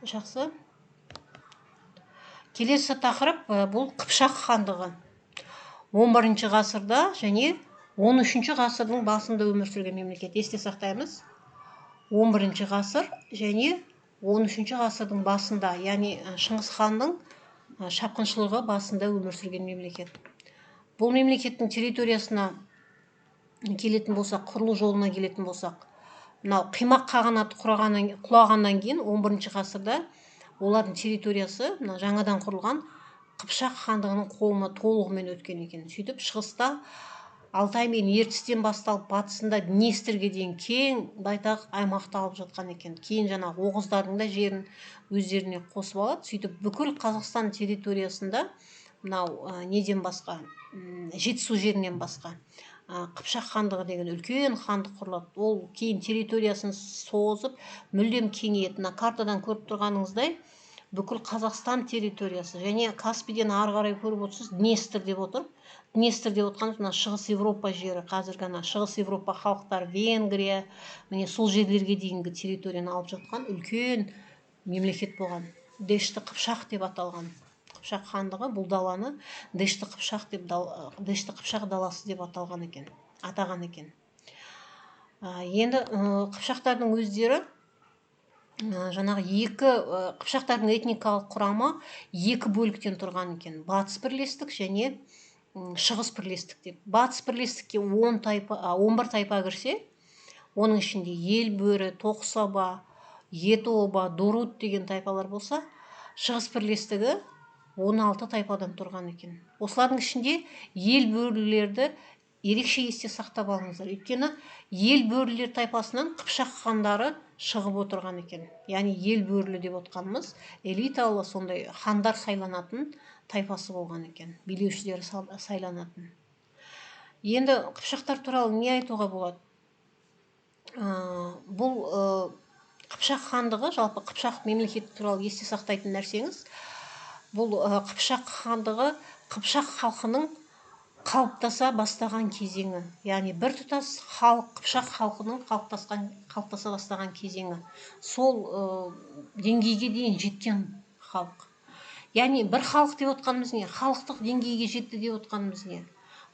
Жақсы. Келесі тақырып бұл Қыпшақ хандығы. 11 ғасырда және 13 ғасырдың басында өмір сүрген мемлекет. Есте сақтаймыз. 11 ғасыр және 13 ғасырдың басында, яғни Шыңғыс ханның шапқыншылығы басында өмір сүрген мемлекет. Бұл мемлекеттің территориясына келетін болсақ, құрылу жолына келетін болсақ, мынау Қимақ қағанаты құлағаннан кейін 11 ғасырда олардың территориясы жаңадан құрылған Қыпшақ хандығының қолына толығымен өткен екен. Сөйтіп шығыста Алтай мен Ертістен басталып, батысында Днестрге дейін кең байтақ аймақты алып жатқан екен. Кейін жаңағы оғыздардың да жерін өздеріне қосып алады. Сөйтіп бүкіл Қазақстан территориясында мынау неден басқа, Жетісу жерінен басқа Қыпшақ хандығы деген үлкен хандық құрылады. Ол кейін территориясын созып, мүлдем кеңейеді. Мына картадан көріп тұрғаныңыздай, бүкіл Қазақстан территориясы және Каспийден ары қарай көріп отырсыз, Днестр деп отыр. Днестр деп отқанымыз мына Шығыс Европа жері, қазіргі Шығыс Европа халықтар, Венгрия, міне сол жерлерге дейінгі территорияны алып жатқан үлкен мемлекет болған. Дешті Қыпшақ деп аталған. Қыпшақ хандығы бұл даланы Дешті Қыпшақ даласы деп аталған екен, атаған екен. Енді Қыпшақтардың өздері жаңағы Қыпшақтардың этникалық құрамы екі бөліктен тұрған екен. Батыс бірлестік және шығыс бірлестік деп. Батыс бірлестікке 11 тайпа кірсе, оның ішінде ел бөрі, тоқсаба, етоба, дурут деген тайпалар болса, шығыс бірлестігі 16 тайпадан тұрған екен. Осылардың ішінде ел бөрілерді ерекше есте сақтап алыңыздар. Өйткені ел бөрілер тайпасынан Қыпшақ хандары шығып отырған екен. Яғни ел бөрілі деп отқанымыз элиталы сондай хандар сайланатын тайпасы болған екен. Билеушілері сайланатын. Енді Қыпшақтар туралы не айтуға болады? Бұл Қыпшақ хандығы, жалпы Қыпшақ мемлекеті туралы есте сақтайтын нәрсеңіз, бұл Қыпшақ хандығы Қыпшақ халқының қалыптаса бастаған кезеңі. Яғни біртұтас халық, Қыпшақ халқының қалыптаса бастаған кезеңі. Сол деңгейге дейін жеткен халық. Яғни бір халық деп отқанымыз не? Халықтық деңгейге жетті деп отқанымыз не?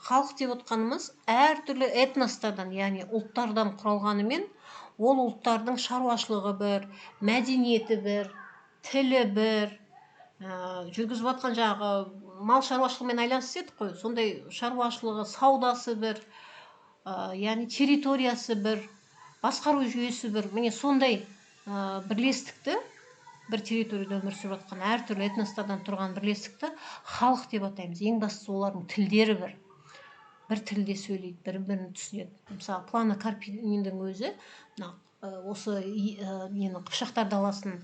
Халық деп отқанымыз әртүрлі этностардан, яғни ұлттардан құралғанымен, ол ұлттардың шаруашылығы бір, мәдениеті бір, тілі бір, жүргізіп жатқан жағы мал шаруашылығымен айланысып едік қой. Сондай шаруашылығы, саудасы бір, яғни территориясы бір, басқару жүйесі бір. Міне сондай бірлестікті, бір территорияда өмір сүріп жатқан әртүрлі этностардан тұрған бірлестікті халық деп атаймыз. Ең бастысы олардың тілдері бір. Бір тілде сөйлейді, бір-бірін түсінеді. Мысалы, Плано Карпининдің өзі осы Қыпшақтар даласын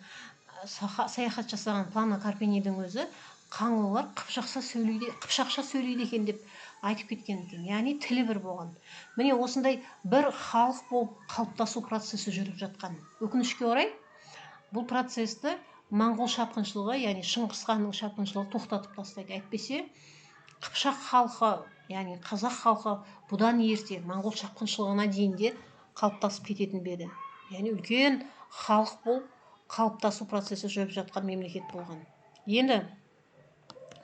саяхат жасаған Плано Карпинидің өзі қаңлылар қыпшақша сөйлейді екен деп айтып кеткен екен. Яғни тілі бір болған. Міне осындай бір халық болып қалыптасу процесі жүріп жатқан. Өкінішке орай, бұл процесті моңғол шапқыншылығы, яғни Шыңғыс ханның шапқыншылығы тоқтатып тастайды. Әйтпесе, Қыпшақ халқы, яғни қазақ халқы бұдан ерте моңғол шапқыншылығына дейін де қалыптасып кететін беді. Яғни үлкен халық болып қалыптасу процесі жүріп жатқан мемлекет болған. Енді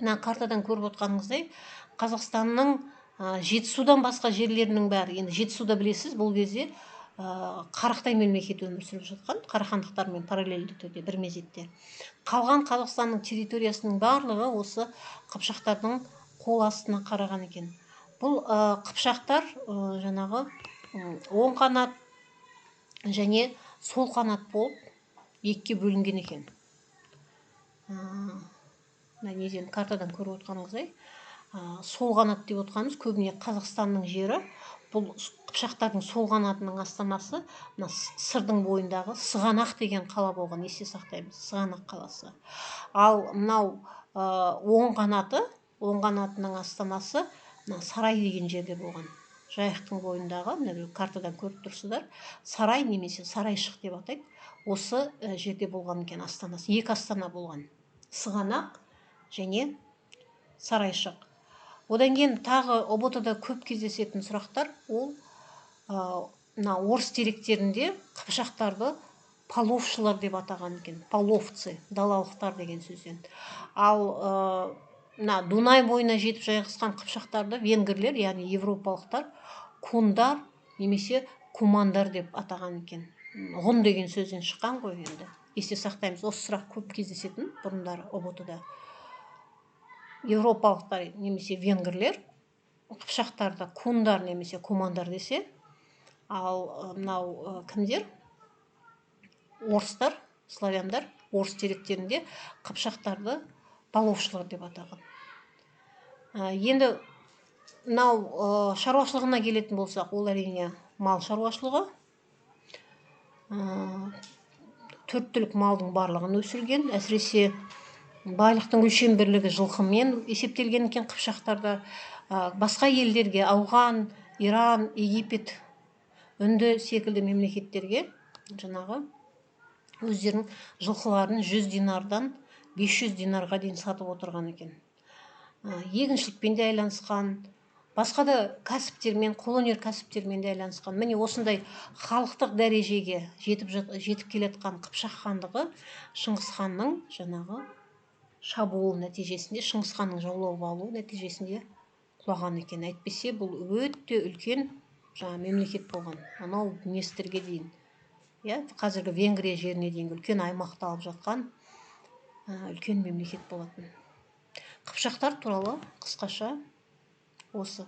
мына картадан көріп отқаныңыздай, Қазақстанның Жетісудан басқа жерлерінің бәрі, енді Жетісуда білесіз, бұл кезде Қарақтай мемлекеті өмір сүріп жатқан, қарахандықтармен параллельді түрде бір мезетте. Қалған Қазақстанның территориясының барлығы осы Қыпшақтардың қол астына қараған екен. Бұл Қыпшақтар жаңағы оң қанат және сол қанат болып екіге бөлінген екен. Неден картадан көріп отқаныңыздай, сол қанат деп отқанымыз көбіне Қазақстанның жері. Бұл Қыпшақтардың сол қанатының астанасы Сырдың бойындағы Сығанақ деген қала болған, есте сақтаймыз, Сығанақ қаласы. Ал мынау оң қанатының астанасы Сарай деген жерде болған. Жайықтың бойындағы, мына картадан көріп тұрсыздар, Сарай немесе Сарайшық деп атайды. Осы жерде болған екен астанасы. Екі астана болған. Сығанақ және Сарайшық. Одан кейін тағы ұбт-да көп кездесетін сұрақтар, ол орыс деректерінде Қыпшақтарды половшылар деп атаған екен. Половцы, далалықтар деген сөзден. Ал мына Дунай бойына жетіп жайғасқан қыпшақтарды венгрлер, яғни европалықтар, кундар немесе кумандар деп атаған екен. Ғұн деген сөзден шыққан ғой енді. Есте сақтаймыз, осы сұрақ көп кездесетін бұрындары ұбт-да. Европалықтар немесе венгрлер қыпшақтарды кундар немесе кумандар десе, ал мынау кімдер? Орыстар, славяндар, орыс деректерінде қыпшақтарды половшылар деп атаған. Енді мынау шаруашылығына келетін болсақ, ол әрине мал шаруашылығы. 4 түлік малдың барлығын өсірген, әсіресе байлықтың өлшем бірлігі жылқымен есептелген екен қыпшақтарда. Басқа елдерге, Ауған, Иран, Египет, Үнді секілді мемлекеттерге жаңағы өздерінің жылқыларын 100 динардан 500 динарға дейін сатып отырған екен. Егіншілікпен де айланысқан, басқа да кәсіптермен, қолөнер кәсіптермен де айланысқан. Міне осындай халықтық дәрежеге жетіп келетқан Қыпшақ хандығы Шыңғыс ханның жаңағы шабуыл нәтижесінде, Шыңғыс ханның жаулап алу нәтижесінде құлаған екен. Әйтпесе бұл өте үлкен мемлекет болған. Анау Днестрге дейін, қазіргі Венгрия жеріне дейін үлкен аймақты алып жатқан үлкен мемлекет болатын. Қыпшақтар туралы қысқаша осы.